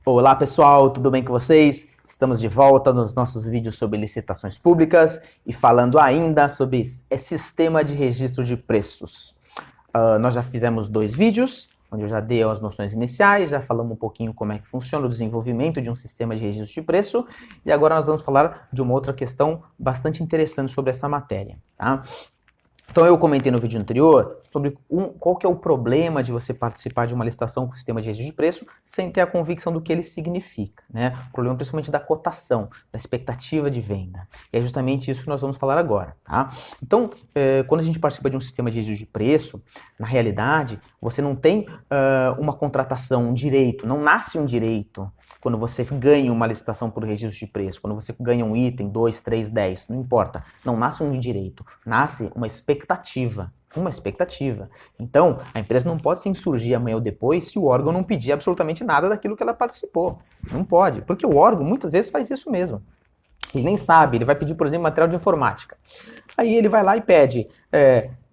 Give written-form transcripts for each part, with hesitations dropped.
Olá pessoal, tudo bem com vocês? Estamos de volta nos nossos vídeos sobre licitações públicas e falando ainda sobre sistema de registro de preços. Nós já fizemos 2 vídeos, onde eu já dei as noções iniciais, já falamos um pouquinho como é que funciona o desenvolvimento de um sistema de registro de preço, e agora nós vamos falar de uma outra questão bastante interessante sobre essa matéria, tá? Então eu comentei no vídeo anterior sobre qual que é o problema de você participar de uma licitação com sistema de registro de preço sem ter a convicção do que ele significa, né? O problema principalmente da cotação, da expectativa de venda. E é justamente isso que nós vamos falar agora, tá? Então, quando a gente participa de um sistema de registro de preço, na realidade, você não tem uma contratação, um direito, não nasce um direito quando você ganha uma licitação por registro de preço, quando você ganha um item, 2, 3, 10, não importa. Não nasce um direito, nasce uma expectativa. Uma expectativa. Então, a empresa não pode se insurgir amanhã ou depois se o órgão não pedir absolutamente nada daquilo que ela participou. Não pode, porque o órgão muitas vezes faz isso mesmo. Ele nem sabe, ele vai pedir, por exemplo, material de informática. Aí ele vai lá e pede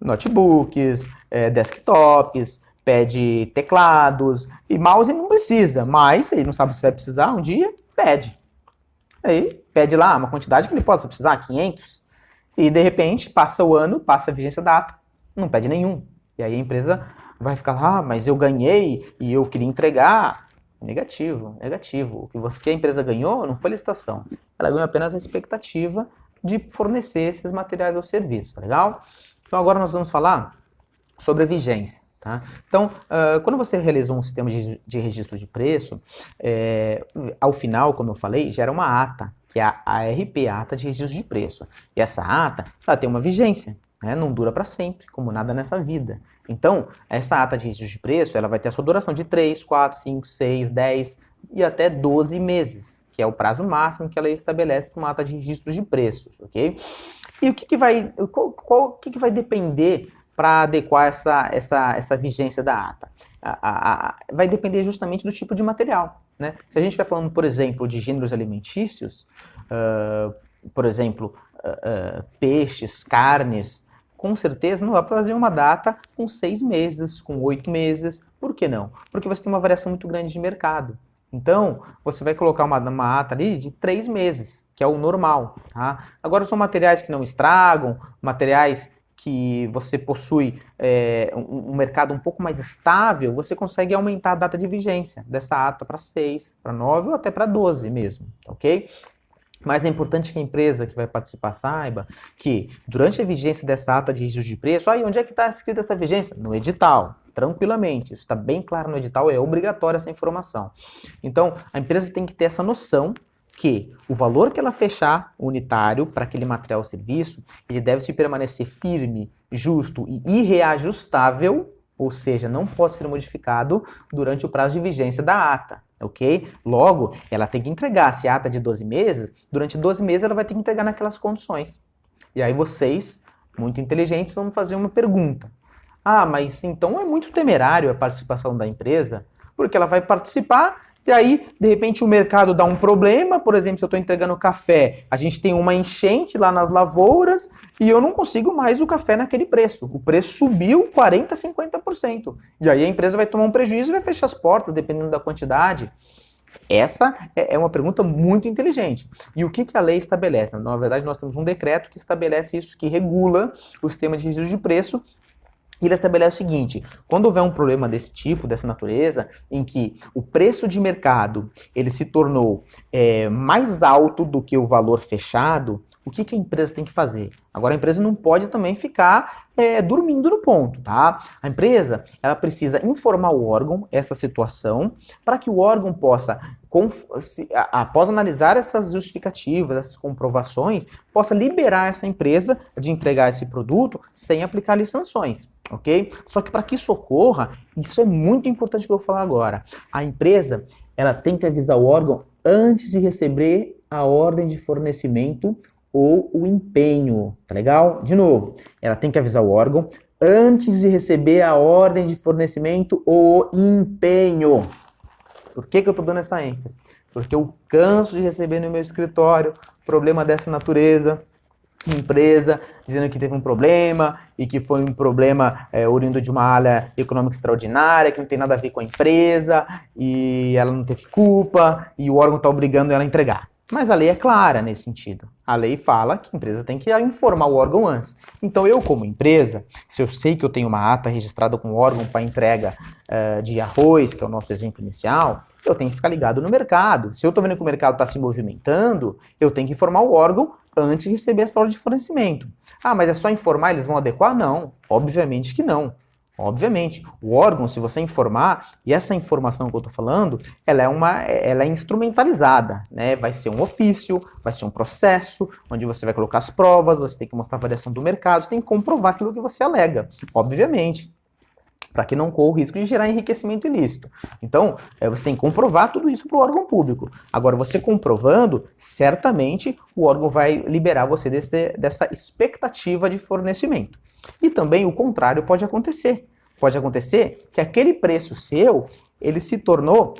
notebooks, desktops, pede teclados e mouse não precisa, mas ele não sabe se vai precisar um dia, pede. Aí pede lá uma quantidade que ele possa precisar, 500, e de repente passa o ano, passa a vigência da data, não pede nenhum. E aí a empresa vai ficar lá, mas eu ganhei e eu queria entregar. Negativo, negativo. O que a empresa ganhou não foi licitação, ela ganhou apenas a expectativa de fornecer esses materiais ou serviços, tá legal? Então agora nós vamos falar sobre a vigência. Tá? Então, quando você realizou um sistema de registro de preço, ao final, como eu falei, gera uma ata, que é a ARP, Ata de Registro de Preço. E essa ata, ela tem uma vigência, né? Não dura para sempre, como nada nessa vida. Então, essa ata de registro de preço, ela vai ter a sua duração de 3, 4, 5, 6, 10 e até 12 meses, que é o prazo máximo que ela estabelece para uma ata de registro de preços, ok? E o que vai depender para adequar essa vigência da ata? Vai depender justamente do tipo de material, né? Se a gente vai falando, por exemplo, de gêneros alimentícios, por exemplo, peixes, carnes, com certeza não dá para fazer uma data com 6 meses, com 8 meses. Por que não? Porque você tem uma variação muito grande de mercado. Então, você vai colocar uma ata ali de 3 meses, que é o normal, tá? Agora, são materiais que não estragam, materiais que você possui um mercado um pouco mais estável, você consegue aumentar a data de vigência dessa ata para 6, para 9 ou até para 12 mesmo, ok? Mas é importante que a empresa que vai participar saiba que durante a vigência dessa ata de registro de preço, onde é que está escrita essa vigência? No edital, tranquilamente, isso está bem claro no edital, é obrigatória essa informação. Então, a empresa tem que ter essa noção que o valor que ela fechar unitário para aquele material ou serviço, ele deve se permanecer firme, justo e irreajustável, ou seja, não pode ser modificado durante o prazo de vigência da ata, ok? Logo, ela tem que entregar, se a ata é de 12 meses, durante 12 meses ela vai ter que entregar naquelas condições. E aí vocês, muito inteligentes, vão fazer uma pergunta. Mas então é muito temerário a participação da empresa, porque ela vai participar. E aí, de repente, o mercado dá um problema, por exemplo, se eu estou entregando café, a gente tem uma enchente lá nas lavouras e eu não consigo mais o café naquele preço. O preço subiu 40%, 50%. E aí a empresa vai tomar um prejuízo e vai fechar as portas, dependendo da quantidade. Essa é uma pergunta muito inteligente. E o que a lei estabelece? Na verdade, nós temos um decreto que estabelece isso, que regula o sistema de registro de preço. E ele estabelece o seguinte: quando houver um problema desse tipo, dessa natureza, em que o preço de mercado ele se tornou mais alto do que o valor fechado, o que a empresa tem que fazer? Agora, a empresa não pode também ficar dormindo no ponto, tá? A empresa, ela precisa informar o órgão essa situação para que o órgão possa, após analisar essas justificativas, essas comprovações, possa liberar essa empresa de entregar esse produto sem aplicar sanções, ok? Só que para que isso ocorra, isso é muito importante que eu vou falar agora. A empresa, ela tem que avisar o órgão antes de receber a ordem de fornecimento ou o empenho, tá legal? De novo, ela tem que avisar o órgão antes de receber a ordem de fornecimento ou o empenho. Por que eu estou dando essa ênfase? Porque eu canso de receber no meu escritório problema dessa natureza, empresa, dizendo que teve um problema e que foi um problema oriundo de uma área econômica extraordinária, que não tem nada a ver com a empresa e ela não teve culpa e o órgão está obrigando ela a entregar. Mas a lei é clara nesse sentido. A lei fala que a empresa tem que informar o órgão antes. Então eu, como empresa, se eu sei que eu tenho uma ata registrada com o órgão para entrega de arroz, que é o nosso exemplo inicial, eu tenho que ficar ligado no mercado. Se eu estou vendo que o mercado está se movimentando, eu tenho que informar o órgão antes de receber essa ordem de fornecimento. Ah, mas é só informar, eles vão adequar? Não, obviamente que não. Obviamente, o órgão, se você informar, e essa informação que eu estou falando, ela é instrumentalizada, né? Vai ser um ofício, vai ser um processo, onde você vai colocar as provas, você tem que mostrar a variação do mercado, você tem que comprovar aquilo que você alega, obviamente, para que não corra o risco de gerar enriquecimento ilícito. Então, você tem que comprovar tudo isso para o órgão público. Agora, você comprovando, certamente o órgão vai liberar você dessa expectativa de fornecimento. E também o contrário pode acontecer. Pode acontecer que aquele preço seu, ele se tornou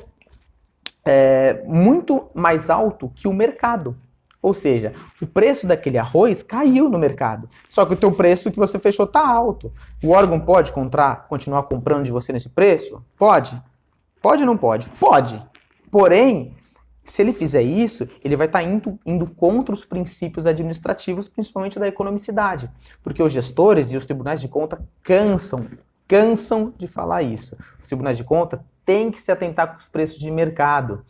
muito mais alto que o mercado. Ou seja, o preço daquele arroz caiu no mercado. Só que o teu preço que você fechou está alto. O órgão pode continuar comprando de você nesse preço? Pode. Pode ou não pode? Pode. Porém, se ele fizer isso, ele vai estar indo contra os princípios administrativos, principalmente da economicidade. Porque os gestores e os tribunais de conta cansam de falar isso. Os tribunais de conta têm que se atentar com os preços de mercado.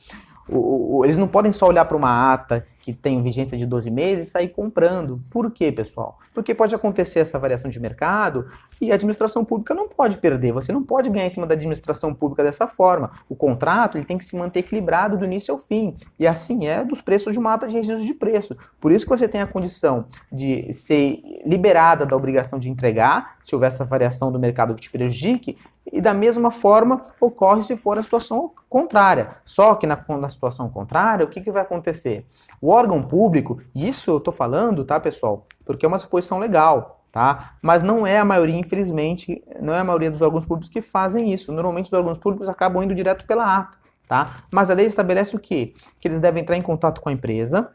Eles não podem só olhar para uma ata que tem vigência de 12 meses e sair comprando. Por quê, pessoal? Porque pode acontecer essa variação de mercado e a administração pública não pode perder. Você não pode ganhar em cima da administração pública dessa forma. O contrato ele tem que se manter equilibrado do início ao fim. E assim é dos preços de uma ata de registro de preço. Por isso que você tem a condição de ser liberada da obrigação de entregar, se houver essa variação do mercado que te prejudique, e da mesma forma ocorre se for a situação contrária. Só que na situação contrária, o que vai acontecer? O órgão público, isso eu estou falando, tá, pessoal? Porque é uma suposição legal, tá? Mas não é a maioria, infelizmente, não é a maioria dos órgãos públicos que fazem isso. Normalmente os órgãos públicos acabam indo direto pela ata, tá? Mas a lei estabelece o quê? Que eles devem entrar em contato com a empresa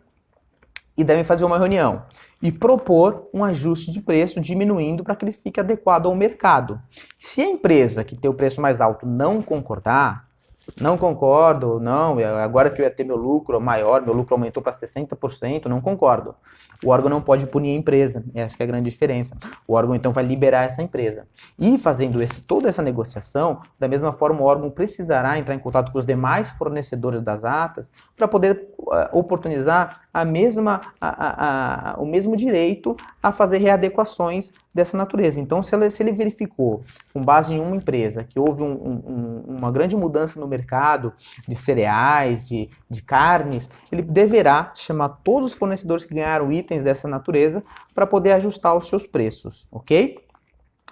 e devem fazer uma reunião e propor um ajuste de preço diminuindo para que ele fique adequado ao mercado. Se a empresa que tem o preço mais alto não concordar, não concordo, não, agora que eu ia ter meu lucro maior, meu lucro aumentou para 60%, não concordo. O órgão não pode punir a empresa, essa que é a grande diferença. O órgão então vai liberar essa empresa. E fazendo toda essa negociação, da mesma forma o órgão precisará entrar em contato com os demais fornecedores das atas para poder oportunizar o mesmo direito a fazer readequações dessa natureza. Então, se ele verificou, com base em uma empresa, que houve uma grande mudança no mercado de cereais, de carnes, ele deverá chamar todos os fornecedores que ganharam itens dessa natureza para poder ajustar os seus preços, ok?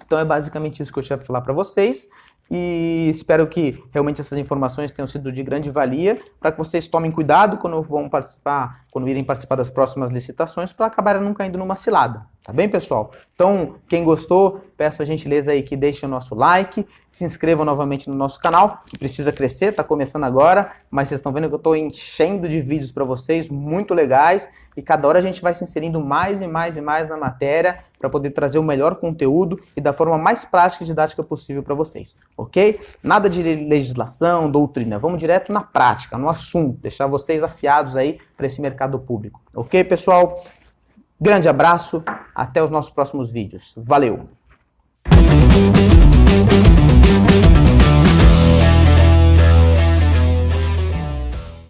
Então, é basicamente isso que eu tinha para falar para vocês. E espero que realmente essas informações tenham sido de grande valia para que vocês tomem cuidado quando irem participar das próximas licitações, para acabarem não caindo numa cilada. Tá bem, pessoal? Então, quem gostou, peço a gentileza aí que deixe o nosso like, se inscreva novamente no nosso canal, que precisa crescer, tá começando agora, mas vocês estão vendo que eu estou enchendo de vídeos para vocês, muito legais, e cada hora a gente vai se inserindo mais e mais e mais na matéria para poder trazer o melhor conteúdo e da forma mais prática e didática possível para vocês, ok? Nada de legislação, doutrina, vamos direto na prática, no assunto, deixar vocês afiados aí para esse mercado público, ok, pessoal? Grande abraço, até os nossos próximos vídeos. Valeu!